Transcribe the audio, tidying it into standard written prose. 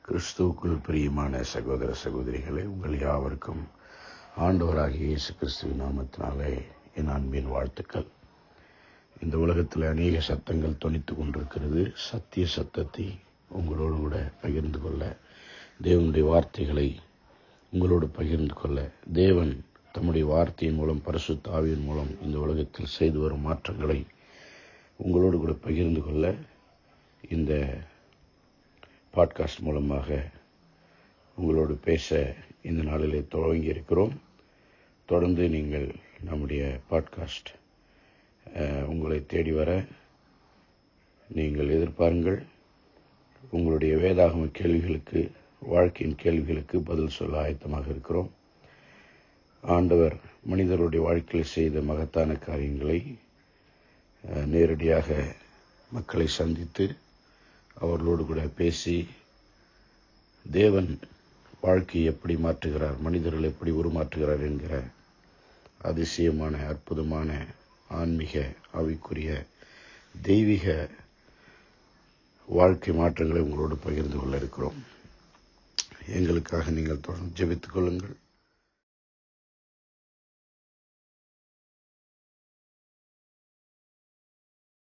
கிறிஸ்துவுக்குள் பிரியமான சகோதர சகோதரிகளே, உங்கள் யாவருக்கும் ஆண்டவராகிய இயேசு கிறிஸ்துவின் நாமத்தினாலே என் அன்பின் வாழ்த்துக்கள். இந்த உலகத்தில் அநேக சத்தங்கள் தொனித்து கொண்டிருக்கிறது. சத்திய சத்தத்தை உங்களோடு கூட பகிர்ந்து கொள்ள, தேவனுடைய வார்த்தைகளை உங்களோடு பகிர்ந்து கொள்ள, தேவன் தம்முடைய வார்த்தையின் மூலம், பரிசுத்த ஆவியின் மூலம் இந்த உலகத்தில் செய்து வரும் மாற்றங்களை உங்களோடு கூட பகிர்ந்து கொள்ள இந்த பாட்காஸ்ட் மூலமாக உங்களோடு பேச இந்த நாளிலே துவங்கி இருக்கிறோம். தொடர்ந்து நீங்கள் நம்முடைய பாட்காஸ்ட் உங்களை தேடி வர நீங்கள் எதிர்பாருங்கள். உங்களுடைய வேதாகம கேள்விகளுக்கு, வாழ்க்கையின் கேள்விகளுக்கு பதில் சொல்ல ஆயத்தமாக இருக்கிறோம். ஆண்டவர் மனிதருடைய வாழ்க்கையில் செய்த மகத்தான காரியங்களை நேரடியாக மக்களை சந்தித்து அவர்களோடு கூட பேசி, தேவன் வாழ்க்கையை எப்படி மாற்றுகிறார், மனிதர்கள் எப்படி உருமாற்றுகிறார் என்கிற அதிசயமான, அற்புதமான, ஆன்மீக, ஆவிக்குரிய, தெய்வீக வாழ்க்கை மாற்றங்களை உங்களோடு பகிர்ந்து கொள்ள இருக்கிறோம். எங்களுக்காக நீங்கள் தொடர்ந்து ஜெபித்துக் கொள்ளுங்கள்.